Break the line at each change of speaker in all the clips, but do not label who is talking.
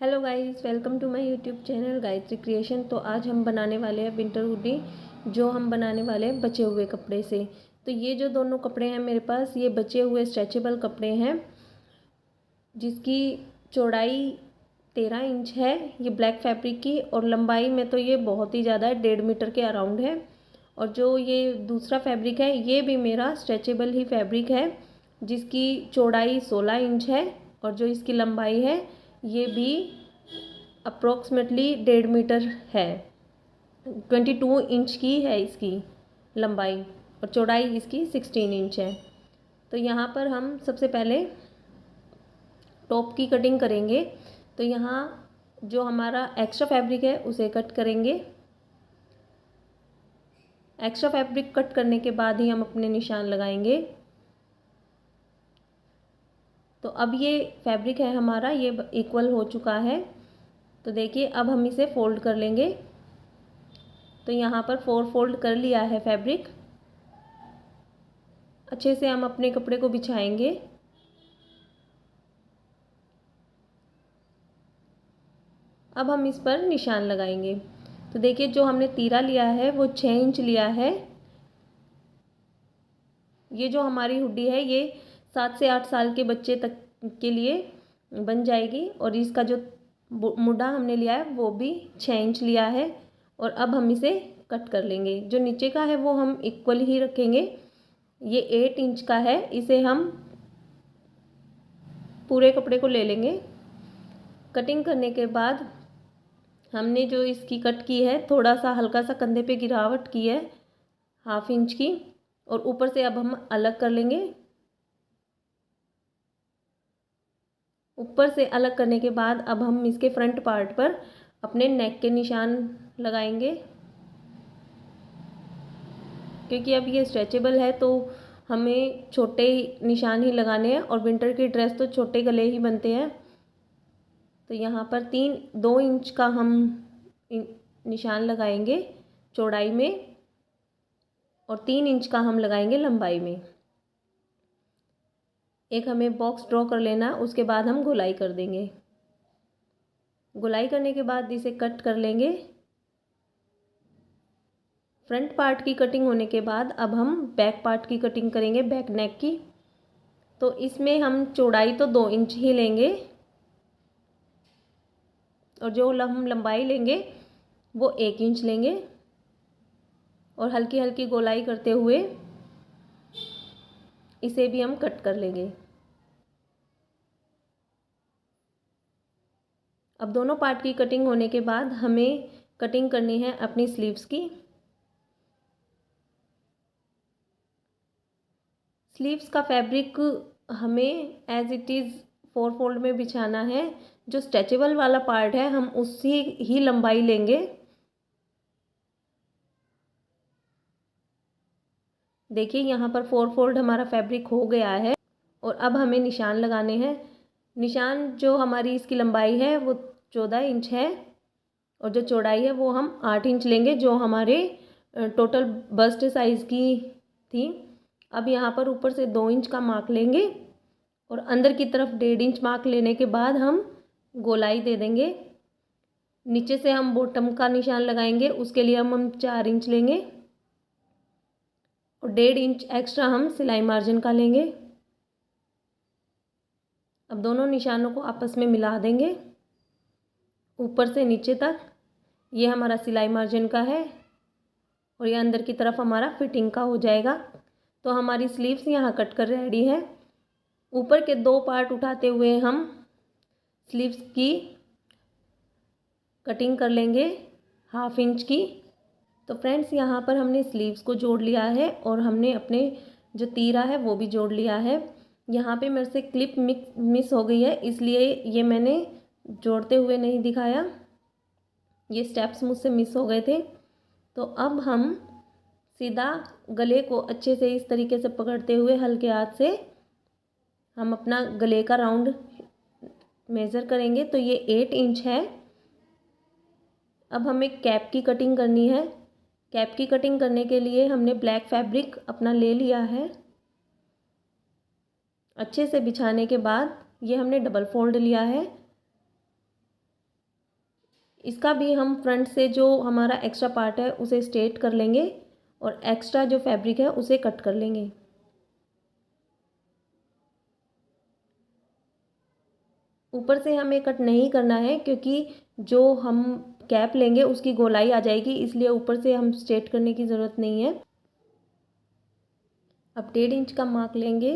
Hello guys, welcome to my YouTube channel Gayatri creation. तो आज हम बनाने वाले हैं विंटर हुडी, जो हम बनाने वाले हैं बचे हुए कपड़े से। तो ये जो दोनों कपड़े हैं मेरे पास, ये बचे हुए स्ट्रेचेबल कपड़े हैं जिसकी चौड़ाई 13 इंच है। ये ब्लैक फैब्रिक की, और लंबाई में तो ये बहुत ही ज़्यादा है, 1.5 मीटर के अराउंड है। और जो ये दूसरा फैब्रिक है ये भी मेरा स्ट्रेचेबल ही फैब्रिक है, जिसकी चौड़ाई 16 इंच है और जो इसकी लंबाई है ये भी अप्रोक्सीमेटली 1.5 मीटर है। 22 इंच की है इसकी लंबाई और चौड़ाई इसकी 16 इंच है। तो यहाँ पर हम सबसे पहले टॉप की कटिंग करेंगे। तो यहाँ जो हमारा एक्स्ट्रा फैब्रिक है उसे कट करेंगे। एक्स्ट्रा फैब्रिक कट करने के बाद ही हम अपने निशान लगाएंगे। तो अब ये फैब्रिक है हमारा, ये इक्वल हो चुका है। तो देखिए अब हम इसे फोल्ड कर लेंगे। तो यहाँ पर 4 फोल्ड कर लिया है फैब्रिक। अच्छे से हम अपने कपड़े को बिछाएंगे। अब हम इस पर निशान लगाएंगे। तो देखिए जो हमने तीरा लिया है वो 6 इंच लिया है। ये जो हमारी हुडी है ये 7 से 8 साल के बच्चे तक के लिए बन जाएगी। और इसका जो मुड्ढा हमने लिया है वो भी 6 इंच लिया है। और अब हम इसे कट कर लेंगे। जो नीचे का है वो हम इक्वल ही रखेंगे। ये 8 इंच का है, इसे हम पूरे कपड़े को ले लेंगे। कटिंग करने के बाद हमने जो इसकी कट की है, थोड़ा सा हल्का सा कंधे पे गिरावट की है 1/2 इंच की, और ऊपर से अब हम अलग कर लेंगे। ऊपर से अलग करने के बाद अब हम इसके फ्रंट पार्ट पर अपने नेक के निशान लगाएंगे। क्योंकि अब ये स्ट्रेचेबल है तो हमें छोटे निशान ही लगाने हैं, और विंटर की ड्रेस तो छोटे गले ही बनते हैं। तो यहाँ पर 2 इंच का हम निशान लगाएंगे चौड़ाई में, और 3 इंच का हम लगाएंगे लंबाई में। एक हमें बॉक्स ड्रॉ कर लेना, उसके बाद हम गोलाई कर देंगे। गोलाई करने के बाद इसे कट कर लेंगे। फ्रंट पार्ट की कटिंग होने के बाद अब हम बैक पार्ट की कटिंग करेंगे, बैक नेक की। तो इसमें हम चौड़ाई तो 2 इंच ही लेंगे, और जो हम लंबाई लेंगे वो 1 इंच लेंगे। और हल्की हल्की गोलाई करते हुए इसे भी हम कट कर लेंगे। अब दोनों पार्ट की कटिंग होने के बाद हमें कटिंग करनी है अपनी स्लीव्स की। स्लीव्स का फैब्रिक हमें एज इट इज़ 4 फोल्ड में बिछाना है। जो स्ट्रेचेबल वाला पार्ट है हम उसी ही लंबाई लेंगे। देखिए यहाँ पर 4 फोल्ड हमारा फैब्रिक हो गया है, और अब हमें निशान लगाने हैं। निशान जो हमारी इसकी लंबाई है वो 14 इंच है, और जो चौड़ाई है वो हम 8 इंच लेंगे, जो हमारे टोटल बस्ट साइज़ की थी। अब यहाँ पर ऊपर से 2 इंच का मार्क लेंगे, और अंदर की तरफ 1.5 इंच मार्क लेने के बाद हम गोलाई दे देंगे। नीचे से हम बॉटम का निशान लगाएंगे, उसके लिए हम 4 इंच लेंगे, और 1.5 इंच एक्स्ट्रा हम सिलाई मार्जिन का लेंगे। अब दोनों निशानों को आपस में मिला देंगे ऊपर से नीचे तक। ये हमारा सिलाई मार्जिन का है, और ये अंदर की तरफ हमारा फिटिंग का हो जाएगा। तो हमारी स्लीव्स यहाँ कट कर रेडी है। ऊपर के 2 पार्ट उठाते हुए हम स्लीव्स की कटिंग कर लेंगे 1/2 इंच की। तो फ्रेंड्स यहाँ पर हमने स्लीव्स को जोड़ लिया है, और हमने अपने जो तीरा है वो भी जोड़ लिया है। यहाँ पे मेरे से क्लिप मिस हो गई है, इसलिए ये मैंने जोड़ते हुए नहीं दिखाया। ये स्टेप्स मुझसे मिस हो गए थे। तो अब हम सीधा गले को अच्छे से इस तरीके से पकड़ते हुए हल्के हाथ से हम अपना गले का राउंड मेज़र करेंगे। तो ये 8 इंच है। अब हमें कैप की कटिंग करनी है। कैप की कटिंग करने के लिए हमने ब्लैक फैब्रिक अपना ले लिया है। अच्छे से बिछाने के बाद ये हमने डबल फोल्ड लिया है। इसका भी हम फ्रंट से जो हमारा एक्स्ट्रा पार्ट है उसे स्ट्रेट कर लेंगे और एक्स्ट्रा जो फैब्रिक है उसे कट कर लेंगे। ऊपर से हमें कट नहीं करना है क्योंकि जो हम कैप लेंगे उसकी गोलाई आ जाएगी, इसलिए ऊपर से हम स्ट्रेट करने की ज़रूरत नहीं है। अब 1.5 इंच का मार्क लेंगे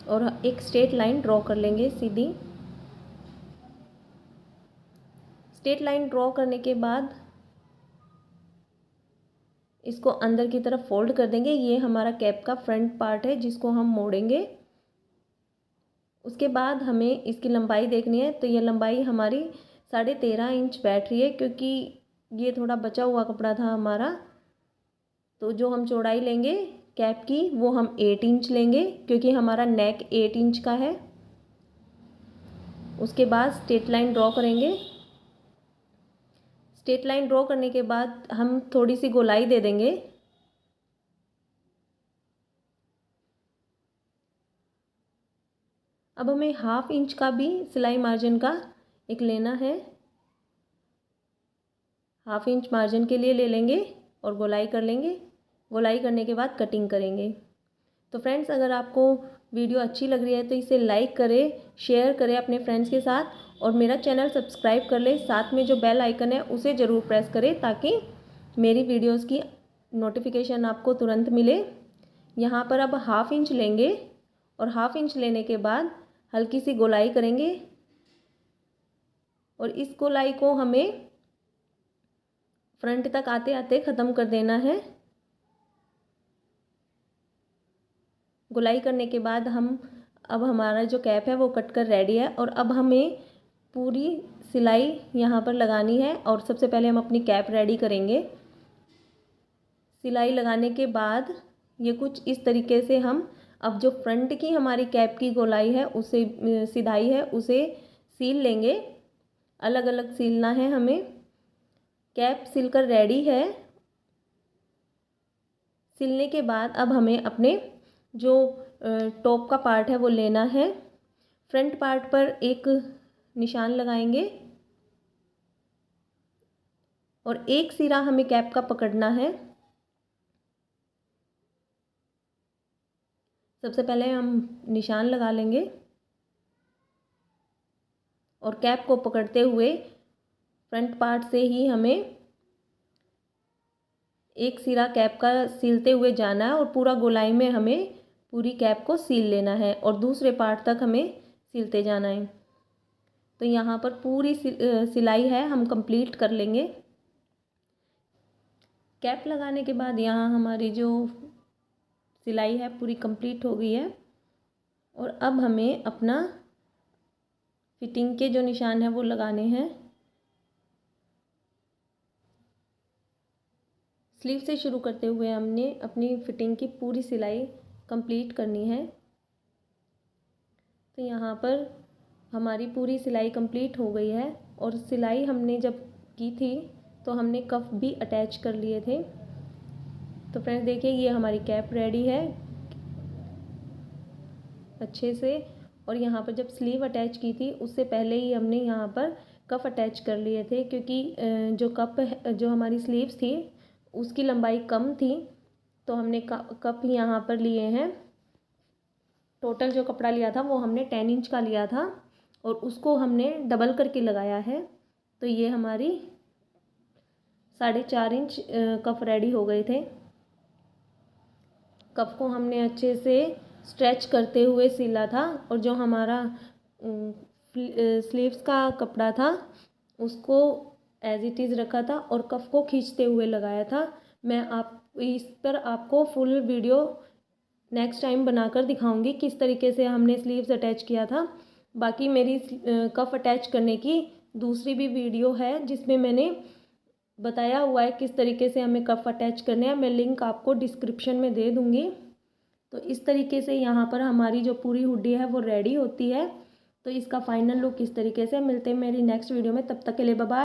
और एक स्ट्रेट लाइन ड्रॉ कर लेंगे सीधी। स्ट्रेट लाइन ड्रॉ करने के बाद इसको अंदर की तरफ फोल्ड कर देंगे। ये हमारा कैप का फ्रंट पार्ट है जिसको हम मोड़ेंगे। उसके बाद हमें इसकी लंबाई देखनी है, तो ये लंबाई हमारी 13.5 इंच बैठ रही है क्योंकि ये थोड़ा बचा हुआ कपड़ा था हमारा। तो जो हम चौड़ाई लेंगे कैप की वो हम 8 इंच लेंगे क्योंकि हमारा नेक 8 इंच का है। उसके बाद स्ट्रेट लाइन ड्रॉ करेंगे। स्ट्रेट लाइन ड्रॉ करने के बाद हम थोड़ी सी गोलाई दे देंगे। अब हमें 1/2 इंच का भी सिलाई मार्जिन का एक लेना है। 1/2 इंच मार्जिन के लिए ले लेंगे और गोलाई कर लेंगे। गोलाई करने के बाद कटिंग करेंगे। तो फ्रेंड्स, अगर आपको वीडियो अच्छी लग रही है तो इसे लाइक करें, शेयर करें अपने फ्रेंड्स के साथ और मेरा चैनल सब्सक्राइब कर लें। साथ में जो बेल आइकन है उसे ज़रूर प्रेस करें ताकि मेरी वीडियोस की नोटिफिकेशन आपको तुरंत मिले। यहाँ पर अब 1/2 इंच लेंगे और 1/2 इंच लेने के बाद हल्की सी गोलाई करेंगे और इस गोलाई को हमें फ्रंट तक आते आते ख़त्म कर देना है। गोलाई करने के बाद अब हमारा जो कैप है वो कट कर रेडी है और अब हमें पूरी सिलाई यहाँ पर लगानी है। और सबसे पहले हम अपनी कैप रेडी करेंगे। सिलाई लगाने के बाद ये कुछ इस तरीके से हम अब जो फ्रंट की हमारी कैप की गोलाई है उसे सिधाई है उसे सील लेंगे। अलग अलग सीलना है हमें। कैप सिलकर रेडी है। सिलने के बाद अब हमें अपने जो टॉप का पार्ट है वो लेना है। फ्रंट पार्ट पर एक निशान लगाएंगे और एक सिरा हमें कैप का पकड़ना है। सबसे पहले हम निशान लगा लेंगे और कैप को पकड़ते हुए फ्रंट पार्ट से ही हमें एक सिरा कैप का सीलते हुए जाना है और पूरा गोलाई में हमें पूरी कैप को सील लेना है और दूसरे पार्ट तक हमें सीलते जाना है। तो यहाँ पर पूरी सिलाई है हम कंप्लीट कर लेंगे। कैप लगाने के बाद यहाँ हमारी जो सिलाई है पूरी कंप्लीट हो गई है और अब हमें अपना फिटिंग के जो निशान है वो लगाने हैं। स्लीव से शुरू करते हुए हमने अपनी फिटिंग की पूरी सिलाई कंप्लीट करनी है। तो यहाँ पर हमारी पूरी सिलाई कंप्लीट हो गई है और सिलाई हमने जब की थी तो हमने कफ भी अटैच कर लिए थे। तो फ्रेंड्स देखिए ये हमारी कैप रेडी है अच्छे से। और यहाँ पर जब स्लीव अटैच की थी उससे पहले ही हमने यहाँ पर कफ अटैच कर लिए थे क्योंकि जो हमारी स्लीव्स थी उसकी लंबाई कम थी तो हमने कप यहाँ पर लिए हैं। टोटल जो कपड़ा लिया था वो हमने 10 इंच का लिया था और उसको हमने डबल करके लगाया है। तो ये हमारी 4.5 इंच कप रेडी हो गए थे। कप को हमने अच्छे से स्ट्रेच करते हुए सिला था और जो हमारा स्लीव्स का कपड़ा था उसको एज इट इज़ रखा था और कफ को खींचते हुए लगाया था। मैं इस पर आपको फुल वीडियो नेक्स्ट टाइम बनाकर दिखाऊंगी किस तरीके से हमने स्लीव्स अटैच किया था। बाकी मेरी कफ अटैच करने की दूसरी भी वीडियो है जिसमें मैंने बताया हुआ है किस तरीके से हमें कफ अटैच करने हैं। मैं लिंक आपको डिस्क्रिप्शन में दे दूँगी। तो इस तरीके से यहाँ पर हमारी जो पूरी हुडी है वो रेडी होती है। तो इसका फाइनल लुक इस तरीके से। मिलते हैं मेरी नेक्स्ट वीडियो में, तब तक के लिए बाय बाय।